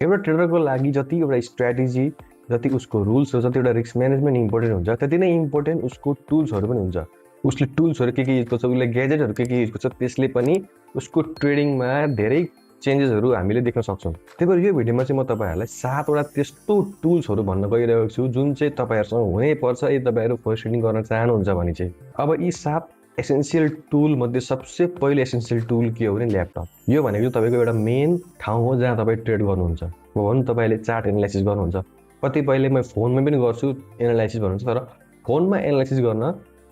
एउटा ट्रेडरको लागि जति एउटा स्ट्र्याटेजी, जति उसको रुल्स, जति एउटा रिस्क म्यानेजमेन्ट इम्पोर्टेन्ट हुन्छ, त्यति नै इम्पोर्टेन्ट उसको टुल्सहरू पनि हुन्छ। उसले टुल्सहरू के युज गर्छ, उसले ग्याजेटहरू के युज गर्छ, त्यसले पनि उसको ट्रेडिङमा धेरै चेन्जेसहरू हामीले देख्न सक्छौँ। त्यही भएर यो भिडियोमा चाहिँ म तपाईँहरूलाई 7वटा त्यस्तो टुल्सहरू भन्न गइरहेको छु जुन चाहिँ तपाईँहरूसँग हुनैपर्छ यदि तपाईँहरू फोरेक्स ट्रेडिङ गर्न चाहनुहुन्छ भने चाहिँ। अब यी 7 एसेन्सियल टुल मध्ये सबसे पहिलो एसेन्सियल टुल के हो भने ल्यापटप। यो भनेको तपाईँको एउटा मेन ठाउँ हो जहाँ तपाईँ ट्रेड गर्नुहुन्छ। भनौँ तपाईँले चार्ट एनालाइसिस गर्नुहुन्छ, कतिपयले म फोनमा पनि गर्छु एनालाइसिस भन्नुहुन्छ, तर फोनमा एनालाइसिस गर्न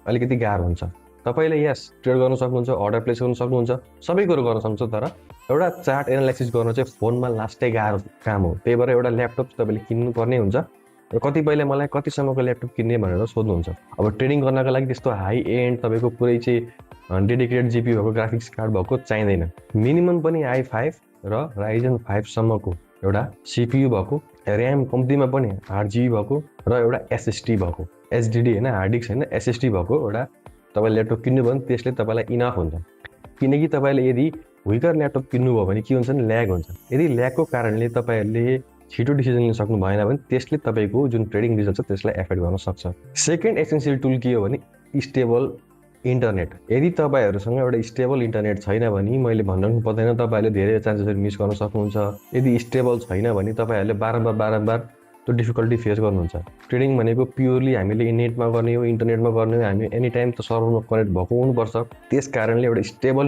अलिकति गाह्रो हुन्छ। तपाईँले यस ट्रेड गर्न सक्नुहुन्छ, अर्डर प्लेस गर्न सक्नुहुन्छ, सबै कुरो गर्न सक्नुहुन्छ, तर एउटा चार्ट एनालाइसिस गर्न चाहिँ फोनमा लास्टै गाह्रो काम हो। त्यही भएर एउटा ल्यापटप तपाईँले किन्नुपर्ने हुन्छ र कतिपयले मलाई कतिसम्मको ल्यापटप किन्ने भनेर सोध्नुहुन्छ। अब ट्रेडिङ गर्नको लागि त्यस्तो हाई एन्ड तपाईँको पुरै चाहिँ डेडिकेटेड जिपी भएको ग्राफिक्स कार्ड भएको चाहिँदैन। मिनिमम पनि i5 र राइजन 5 सम्मको एउटा सिपियु भएको, ऱ्याम कम्तीमा पनि 8GB भएको र एउटा एसएसडी भएको, एचडिडी होइन हार्ड डिस्क होइन एसएसडी भएको एउटा तपाईँले ल्यापटप किन्नुभयो भने त्यसले तपाईँलाई इनफ हुन्छ। किनकि तपाईँले यदि विकर ल्यापटप किन्नुभयो भने के हुन्छ भने ल्याग हुन्छ। यदि ल्यागको कारणले तपाईँहरूले छिटो डिसिजन लिन सक्नु भएन भने त्यसले तपाईँको जुन ट्रेडिङ रिजल्ट छ त्यसलाई एफेक्ट गर्न सक्छ। सेकेन्ड एसेन्सियल टुल के हो भने स्टेबल इन्टरनेट। यदि तपाईँहरूसँग एउटा स्टेबल इन्टरनेट छैन भने मैले भन्नु पर्दैन, तपाईँहरूले धेरै चान्सेसहरू मिस गर्न सक्नुहुन्छ। यदि स्टेबल छैन भने तपाईँहरूले बारम्बार त्यो डिफिकल्टी फेस गर्नुहुन्छ। ट्रेडिङ भनेको प्योरली हामीले नेटमा गर्ने हो, इन्टरनेटमा गर्ने हो, हामी एनी टाइम त सर्भरमा कनेक्ट भएको हुनुपर्छ। त्यस कारणले एउटा स्टेबल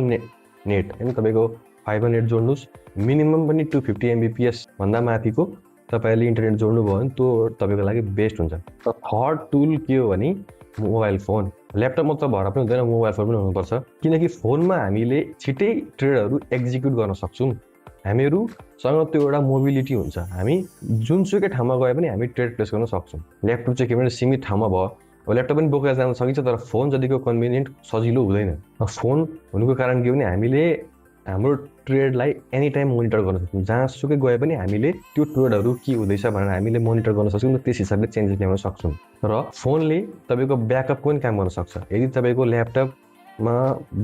नेट होइन तपाईँको 500 जोड्नुहोस्, मिनिमम पनि 250 Mbps भन्दा माथिको तपाईँले इन्टरनेट जोड्नुभयो भने त्यो तपाईँको लागि बेस्ट हुन्छ। र थर्ड टुल के हो भने मोबाइल फोन। ल्यापटप मात्र भएर पनि हुँदैन, मोबाइल फोन पनि हुनुपर्छ। किनकि फोनमा हामीले छिटै ट्रेडहरू एक्जिक्युट गर्न सक्छौँ। हामीहरूसँग त्यो एउटा मोबिलिटी हुन्छ, हामी जुनसुकै ठाउँमा गए पनि हामी ट्रेड प्लेस गर्न सक्छौँ। ल्यापटप चाहिँ के भने सीमित ठाउँमा भयो, अब ल्यापटप पनि बोकेर जान सकिन्छ, तर फोन जतिको कन्भिनियन्ट सजिलो हुँदैन। फोन हुनुको कारण के भने हामीले हाम्रो ट्रेडलाई एनी टाइम मोनिटर गर्न सक्छौँ। जहाँसुकै गए पनि हामीले त्यो ट्रेडहरू के हुँदैछ भनेर हामीले मोनिटर गर्न सक्छौँ र त्यस हिसाबले चेन्जेस ल्याउन सक्छौँ। र फोनले तपाईँको ब्याकअपको पनि काम गर्न सक्छ। यदि तपाईँको ल्यापटपमा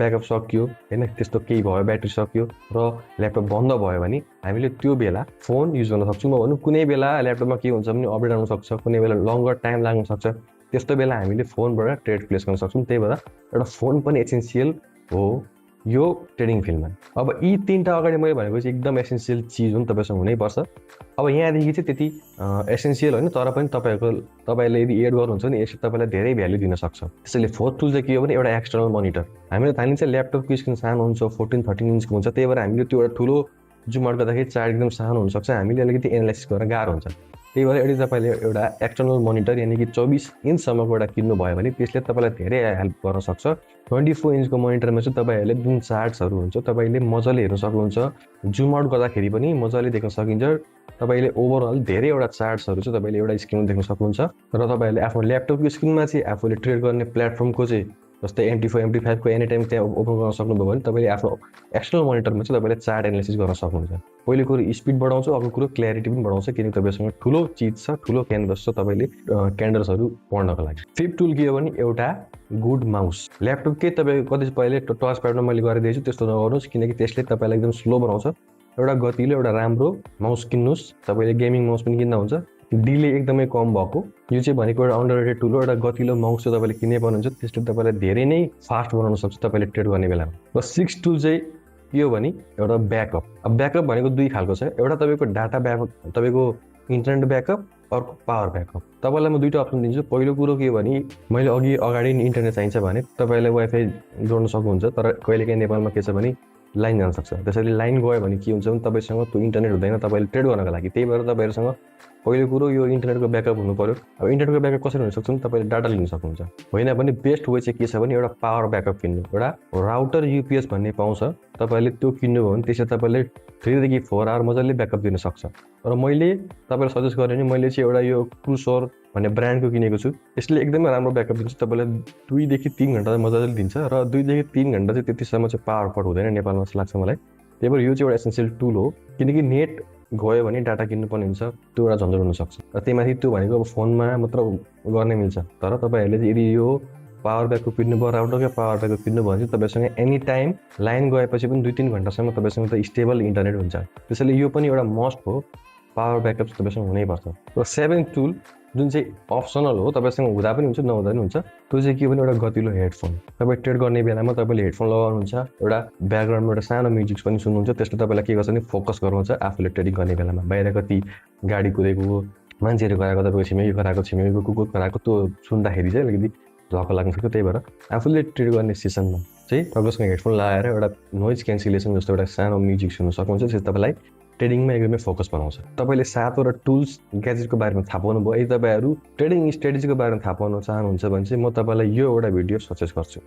ब्याकअप सकियो होइन, त्यस्तो केही भयो, ब्याट्री सकियो र ल्यापटप बन्द भयो भने हामीले त्यो बेला फोन युज गर्न सक्छौँ। म भनौँ कुनै बेला ल्यापटपमा के हुन्छ भने अपडेट आउन सक्छ, कुनै बेला लङ्गर टाइम लाग्न सक्छ, त्यस्तो बेला हामीले फोनबाट ट्रेड प्लेस गर्न सक्छौँ। त्यही भएर एउटा फोन पनि एसेन्सियल हो यो ट्रेडिङ फिल्डमा। अब यी 3टा अगाडि मैले भनेको चाहिँ एकदम एसेन्सियल चिज हो नि, तपाईँसँग हुनैपर्छ। अब यहाँदेखि चाहिँ त्यति एसेन्सियल होइन, तर पनि तपाईँले यदि एड गर्नुहुन्छ भने यसले तपाईँलाई धेरै भ्याल्यु दिन सक्छ। त्यसैले फोर्थ टुल चाहिँ के हो भने एउटा एक्सटर्नल मोनिटर। हामीले थाहा लिन्छ ल्यापटपको स्क्रिन सानो हुन्छ, 14-13 इन्चको हुन्छ, त्यही भएर हामीले त्यो एउटा ठुलो जुम आउट गर्दाखेरि चार्ट एकदम सानो हुनसक्छ, हामीले अलिकति एनालाइसिस गर्न गाह्रो हुन्छ। त्यही भएर यदि तपाईँले एउटा एक्सटर्नल मोनिटर यानि कि 24 इन्चसम्मको एउटा किन्नुभयो भने त्यसले तपाईँलाई धेरै हेल्प गर्न सक्छ। 24 इन्चको मोनिटरमा चाहिँ तपाईँहरूले जुन चार्ट्सहरू हुन्छ तपाईँले मजाले हेर्न सक्नुहुन्छ, जुम आउट गर्दाखेरि पनि मजाले देख्न सकिन्छ। तपाईँले ओभरअल धेरैवटा चार्ट्सहरू चाहिँ तपाईँले एउटा स्क्रिनमा देख्न सक्नुहुन्छ। र तपाईँहरूले आफ्नो ल्यापटपको स्क्रिनमा चाहिँ आफूले ट्रेड गर्ने प्लेटफर्मको चाहिँ जस्तै MT4 MT5 को एनी टाइम त्यहाँ ओपन गर्न सक्नुभयो भने तपाईँले आफ्नो एक्सटर्नल मोनिटरमा चाहिँ तपाईँले चार्ट एनालाइसिस गर्न सक्नुहुन्छ। पहिलो कुरो स्पिड बढाउँछ, अर्को कुरो क्ल्यारिटी पनि बढाउँछ, किनकि तपाईँसँग ठुलो चिज छ, ठुलो क्यानभस छ तपाईँले क्यान्डल्सहरू पढ्नको लागि। फिफ्थ टुल के हो भने एउटा गुड माउस। ल्यापटपकै तपाईँको कतिपयले टच प्याडमा मैले गरिदिएछु त्यस्तो नगर्नुहोस्, किनकि त्यसले तपाईँलाई एकदम स्लो बनाउँछ। एउटा गतिलो एउटा राम्रो माउस किन्नुहोस्। तपाईँले गेमिङ माउस पनि किन्दा हुन्छ, डिले एकदमै कम भएको यो चाहिँ भनेको एउटा अन्डररेटेड टुल हो। एउटा गतिलो माउस चाहिँ तपाईँले किन्नै पर्नुहुन्छ, त्यसले तपाईँलाई धेरै नै फास्ट बनाउन सक्छ तपाईँले ट्रेड गर्ने बेलामा। र सिक्स्थ टुल चाहिँ के हो भने एउटा ब्याकअप। अब ब्याकअप भनेको दुई खालको छ, एउटा तपाईँको डाटा ब्याकअप, तपाईँको इन्टरनेट ब्याकअप, अर्को पावर ब्याकअप। तपाईँलाई म दुईवटा अप्सन दिन्छु। पहिलो कुरो के हो भने मैले अगाडि नै इन्टरनेट चाहिन्छ भने तपाईँलाई वाइफाई जोड्न सक्नुहुन्छ, तर कहिलेकाहीँ नेपालमा के छ भने लाइन जान सक्छ। त्यसैले लाइन गयो भने के हुन्छ भने तपाईँसँग त्यो इन्टरनेट हुँदैन तपाईँले ट्रेड गर्नको लागि। त्यही भएर तपाईँहरूसँग पहिलो कुरो यो इन्टरनेटको ब्याकअप हुनु पर्यो। अब इन्टरनेटको ब्याकअप कसरी हुनसक्छ भने तपाईँले डाटा लिन सक्नुहुन्छ, होइन भने बेस्ट वे चाहिँ के छ भने एउटा पावर ब्याकअप किन्नु। एउटा राउटर UPS भन्ने पाउँछ, तपाईँले त्यो किन्नुभयो भने त्यसले तपाईँले 3 देखि 4 आवर मजाले ब्याकअप दिन सक्छ। र मैले तपाईँलाई सजेस्ट गरेँ भने मैले चाहिँ एउटा यो क्रुसर भन्ने ब्रान्डको किनेको छु। यसले एकदमै राम्रो ब्याकअप दिन्छ, तपाईँलाई 2 देखि 3 घन्टा मजाले दिन्छ र 2 देखि 3 घन्टा चाहिँ त्यतिसम्म चाहिँ पावर कट हुँदैन नेपालमा जस्तो लाग्छ मलाई। त्यही भएर यो चाहिँ एउटा एसेन्सियल टुल हो, किनकि नेट गयो भने डाटा किन्नुपर्ने हुन्छ, त्यो एउटा झन्झट हुनसक्छ। र त्यहीमाथि त्यो भनेको अब फोनमा मात्र गर्ने मिल्छ, तर तपाईँहरूले चाहिँ यदि यो पावर ब्याकअप किन्नुभयो, राउटरकै पावर ब्याकअप किन्नुभयो भने चाहिँ तपाईँसँग एनी टाइम लाइन गएपछि पनि 2-3 घन्टासम्म तपाईँसँग त स्टेबल इन्टरनेट हुन्छ। त्यसैले यो पनि एउटा मस्ट हो पावर ब्याकअप चाहिँ तपाईँसँग हुनैपर्छ। र 7th टुल जुन चाहिँ अप्सनल हो, तपाईँसँग हुँदा पनि हुन्छ नहुँदा पनि हुन्छ, त्यो चाहिँ के भने एउटा गतिलो हेडफोन। तपाईँ ट्रेड गर्ने बेलामा तपाईँले हेडफोन लगाउनुहुन्छ, एउटा ब्याकग्राउन्डमा एउटा सानो म्युजिक पनि सुन्नुहुन्छ, त्यसले तपाईँलाई के गर्छ भने फोकस गराउँछ आफूले ट्रेडिङ गर्ने बेलामा। बाहिर कति गाडी कुदेको, मान्छेहरू कराएको, तपाईँको छिमेकीको कुकुर कराएको त्यो सुन्दाखेरि चाहिँ अलिकति धक्का लाग्न सक्छ। त्यही भएर आफूले ट्रेड गर्ने सेसनमा चाहिँ तपाईँसँग हेडफोन लगाएर एउटा नोइज क्यान्सलेसन जस्तो एउटा सानो म्युजिक सुन्नु सक्नुहुन्छ, त्यसले तपाईँलाई ट्रेडिङमा एकदमै फोकस बनाउँछ। तपाईँले 7वटा टुल्स ग्याजेटको बारेमा थाहा पाउनुभयो। यदि तपाईँहरू ट्रेडिङ स्ट्रेटेजीको बारेमा थाहा पाउन चाहनुहुन्छ भने चाहिँ म तपाईँलाई यो एउटा भिडियो सजेस्ट गर्छु।